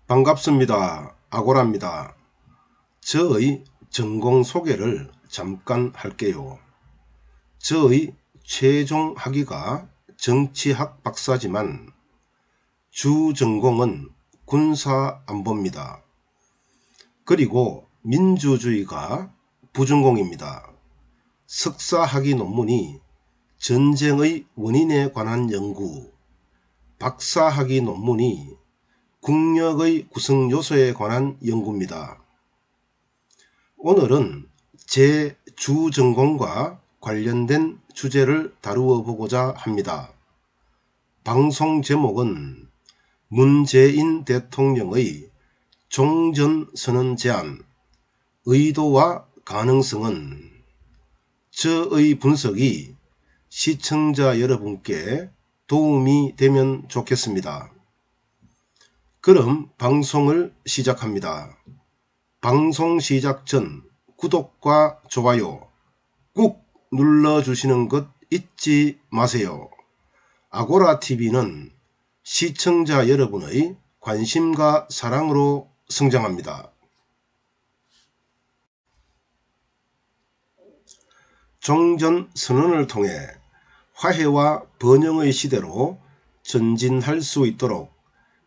반갑습니다. 아고라입니다. 저의 전공 소개를 잠깐 할게요. 저의 최종 학위가 정치학 박사지만 주 전공은 군사안보입니다. 그리고 민주주의가 부전공입니다. 석사학위 논문이 전쟁의 원인에 관한 연구, 박사학위 논문이 국력의 구성 요소에 관한 연구입니다. 오늘은 제 주전공과 관련된 주제를 다루어 보고자 합니다. 방송 제목은 문재인 대통령의 종전선언 제안, 의도와 가능성은. 저의 분석이 시청자 여러분께 도움이 되면 좋겠습니다. 그럼 방송을 시작합니다. 방송 시작 전 구독과 좋아요 꾹 눌러주시는 것 잊지 마세요. 아고라TV는 시청자 여러분의 관심과 사랑으로 성장합니다. 종전선언을 통해 화해와 번영의 시대로 전진할 수 있도록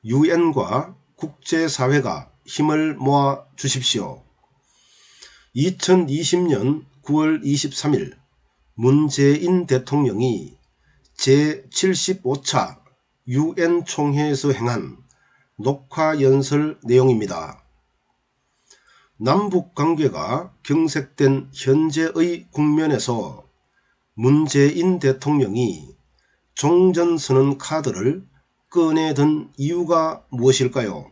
유엔과 국제사회가 힘을 모아 주십시오. 2020년 9월 23일 문재인 대통령이 제75차 유엔 총회에서 행한 녹화연설 내용입니다. 남북관계가 경색된 현재의 국면에서 문재인 대통령이 종전선언 카드를 꺼내든 이유가 무엇일까요?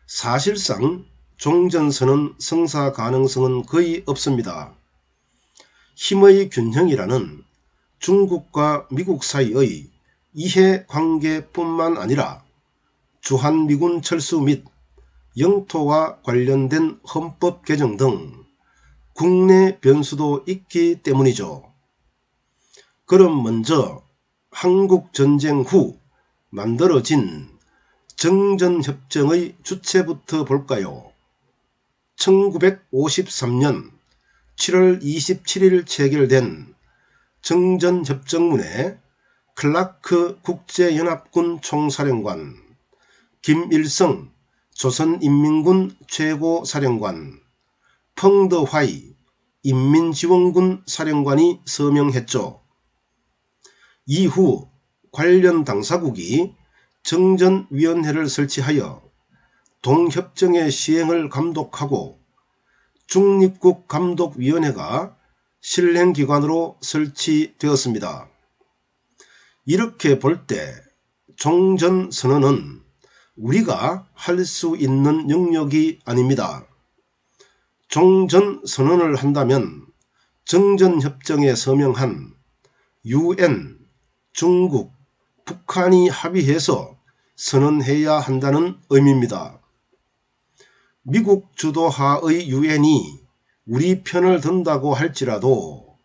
사실상 종전선언 성사 가능성은 거의 없습니다. 힘의 균형이라는 중국과 미국 사이의 이해관계뿐만 아니라 주한미군 철수 및 영토와 관련된 헌법 개정 등 국내 변수도 있기 때문이죠. 그럼 먼저 한국전쟁 후 만들어진 정전협정의 주체부터 볼까요? 1953년 7월 27일 체결된 정전협정문에 클라크 국제연합군 총사령관, 김일성 조선인민군 최고사령관, 펑더화이 인민지원군 사령관이 서명했죠. 이후 관련 당사국이 정전위원회를 설치하여 동협정의 시행을 감독하고 중립국 감독위원회가 실행기관으로 설치되었습니다. 이렇게 볼 때 종전선언은 우리가 할 수 있는 영역이 아닙니다. 종전선언을 한다면 정전협정에 서명한 유엔, 중국, 북한이 합의해서 선언해야 한다는 의미입니다. 미국 주도하의 유엔이 우리 편을 든다고 할지라도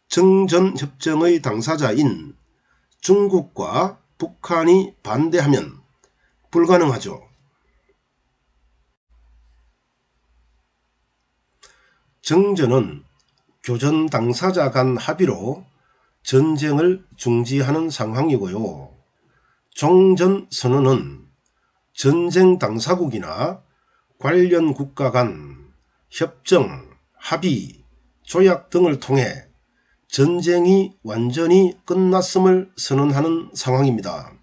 정전협정의 당사자인 중국과 북한이 반대하면 불가능하죠. 정전은 교전 당사자 간 합의로 전쟁을 중지하는 상황이고요. 종전선언은 전쟁 당사국이나 관련 국가 간 협정, 합의, 조약 등을 통해 전쟁이 완전히 끝났음을 선언하는 상황입니다.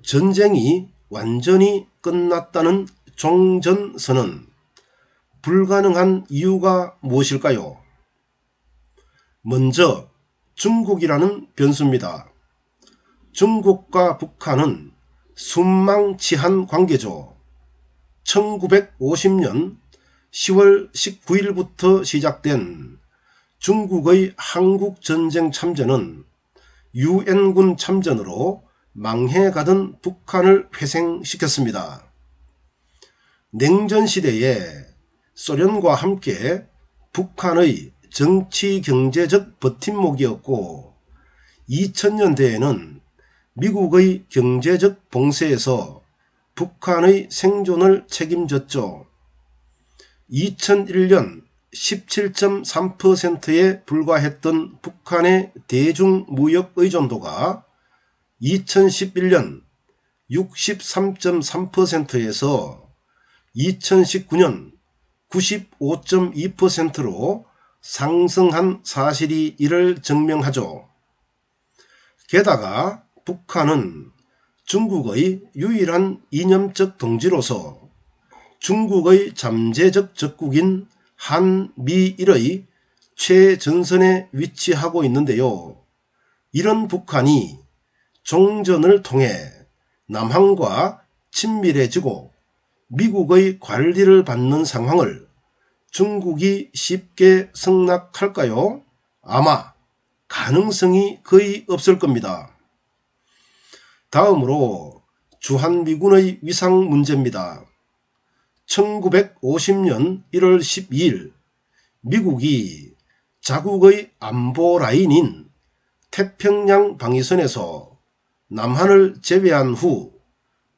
전쟁이 완전히 끝났다는 종전선언, 불가능한 이유가 무엇일까요? 먼저 중국이라는 변수입니다. 중국과 북한은 순망치한 관계죠. 1950년 10월 19일부터 시작된 중국의 한국전쟁 참전은 유엔군 참전으로 망해가던 북한을 회생시켰습니다. 냉전시대에 소련과 함께 북한의 정치 경제적 버팀목이었고 2000년대에는 미국의 경제적 봉쇄에서 북한의 생존을 책임졌죠. 2001년 17.3%에 불과했던 북한의 대중무역 의존도가 2011년 63.3%에서 2019년 95.2%로 상승한 사실이 이를 증명하죠. 게다가 북한은 중국의 유일한 이념적 동지로서 중국의 잠재적 적국인 한미일의 최전선에 위치하고 있는데요. 이런 북한이 종전을 통해 남한과 친밀해지고 미국의 관리를 받는 상황을 중국이 쉽게 승낙할까요? 아마 가능성이 거의 없을 겁니다. 다음으로 주한미군의 위상 문제입니다. 1950년 1월 12일 미국이 자국의 안보 라인인 태평양 방위선에서 남한을 제외한 후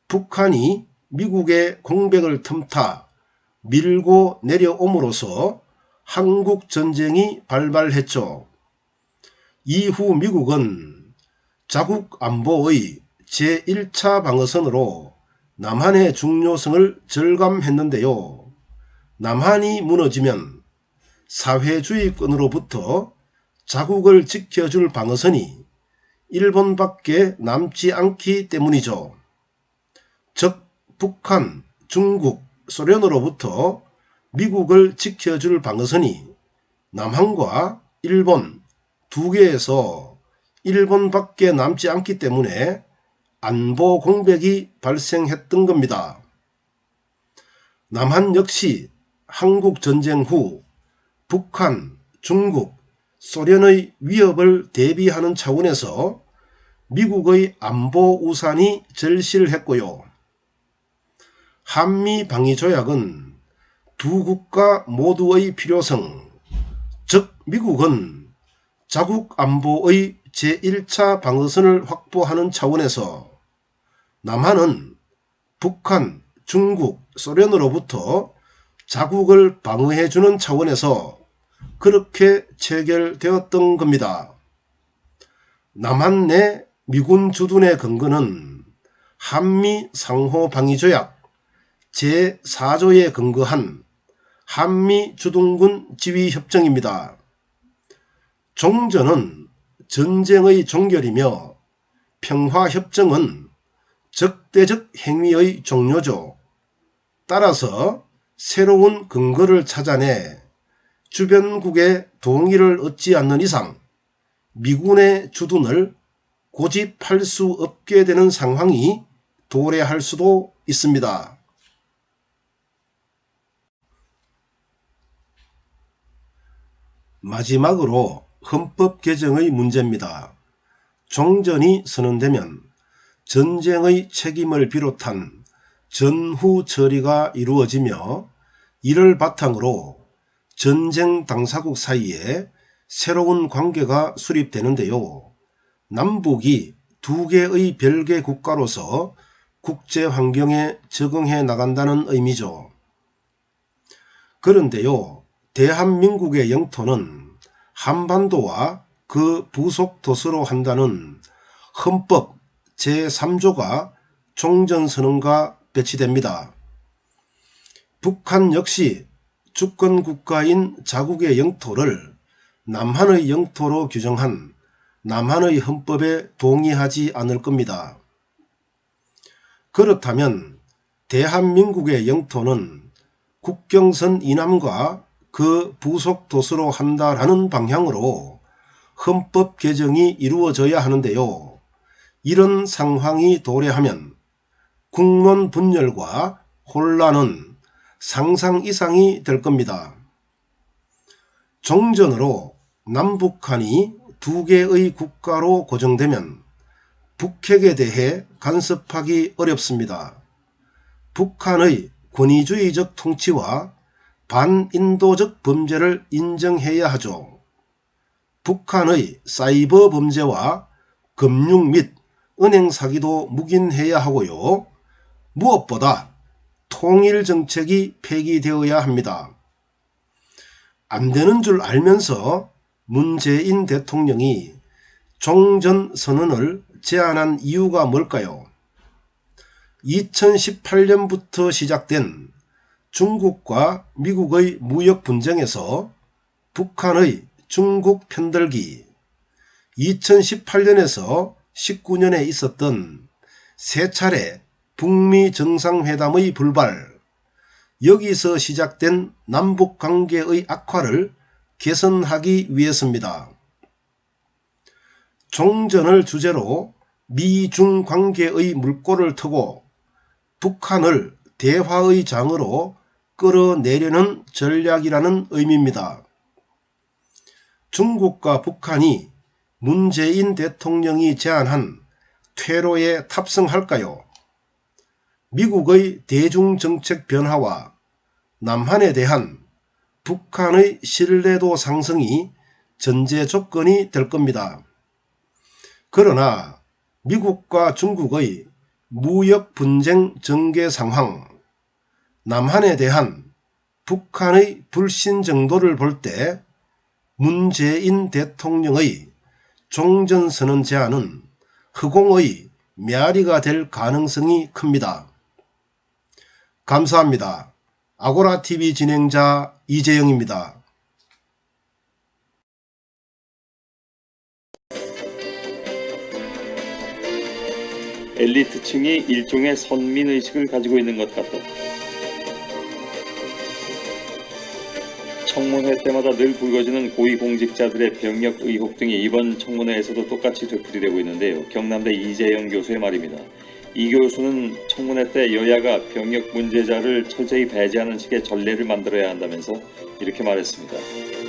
북한이 미국의 공백을 틈타 밀고 내려옴으로써 한국전쟁이 발발했죠. 이후 미국은 자국 안보의 제1차 방어선으로 남한의 중요성을 절감했는데요. 남한이 무너지면 사회주의권으로부터 자국을 지켜줄 방어선이 일본밖에 남지 않기 때문이죠. 즉 북한, 중국, 소련으로부터 미국을 지켜줄 방어선이 남한과 일본 두 개에서 일본밖에 남지 않기 때문에 안보 공백이 발생했던 겁니다. 남한 역시 한국전쟁 후 북한, 중국, 소련의 위협을 대비하는 차원에서 미국의 안보 우산이 절실했고요. 한미방위조약은 두 국가 모두의 필요성, 즉 미국은 자국 안보의 제1차 방어선을 확보하는 차원에서 남한은 북한, 중국, 소련으로부터 자국을 방어해주는 차원에서 그렇게 체결되었던 겁니다. 남한 내 미군 주둔의 근거는 한미 상호방위조약 제4조에 근거한 한미 주둔군 지휘협정입니다. 종전은 전쟁의 종결이며 평화협정은 적대적 행위의 종료죠. 따라서 새로운 근거를 찾아내 주변국의 동의를 얻지 않는 이상 미군의 주둔을 고집할 수 없게 되는 상황이 도래할 수도 있습니다. 마지막으로 헌법 개정의 문제입니다. 종전이 선언되면 전쟁의 책임을 비롯한 전후 처리가 이루어지며 이를 바탕으로 전쟁 당사국 사이에 새로운 관계가 수립되는데요. 남북이 두 개의 별개 국가로서 국제 환경에 적응해 나간다는 의미죠. 그런데요, 대한민국의 영토는 한반도와 그 부속 도서로 한다는 헌법 제3조가 종전선언과 배치됩니다. 북한 역시 주권국가인 자국의 영토를 남한의 영토로 규정한 남한의 헌법에 동의하지 않을 겁니다. 그렇다면 대한민국의 영토는 국경선 이남과 그 부속 도서로 한다라는 방향으로 헌법 개정이 이루어져야 하는데요. 이런 상황이 도래하면 국론 분열과 혼란은 상상 이상이 될 겁니다. 종전으로 남북한이 두 개의 국가로 고정되면 북핵에 대해 간섭하기 어렵습니다. 북한의 권위주의적 통치와 반인도적 범죄를 인정해야 하죠. 북한의 사이버 범죄와 금융 및 은행 사기도 묵인해야 하고요. 무엇보다 통일정책이 폐기되어야 합니다. 안 되는 줄 알면서 문재인 대통령이 종전선언을 제안한 이유가 뭘까요? 2018년부터 시작된 중국과 미국의 무역 분쟁에서 북한의 중국 편들기, 2018년에서 19년에 있었던 세 차례 북미 정상회담의 불발, 여기서 시작된 남북관계의 악화를 개선하기 위해서입니다. 종전을 주제로 미중 관계의 물꼬를 트고 북한을 대화의 장으로 끌어내려는 전략이라는 의미입니다. 중국과 북한이 문재인 대통령이 제안한 퇴로에 탑승할까요? 미국의 대중정책 변화와 남한에 대한 북한의 신뢰도 상승이 전제 조건이 될 겁니다. 그러나 미국과 중국의 무역 분쟁 전개 상황, 남한에 대한 북한의 불신 정도를 볼 때 문재인 대통령의 종전선언 제안은 허공의 메아리가 될 가능성이 큽니다. 감사합니다. 아고라TV 진행자 이재영입니다. 엘리트층이 일종의 선민의식을 가지고 있는 것 같다. 청문회 때마다 늘 불거지는 고위공직자들의 병역 의혹 등이 이번 청문회에서도 똑같이 되풀이되고 있는데요. 경남대 이재영 교수의 말입니다. 이 교수는 청문회 때 여야가 병역 문제자를 철저히 배제하는 식의 전례를 만들어야 한다면서 이렇게 말했습니다.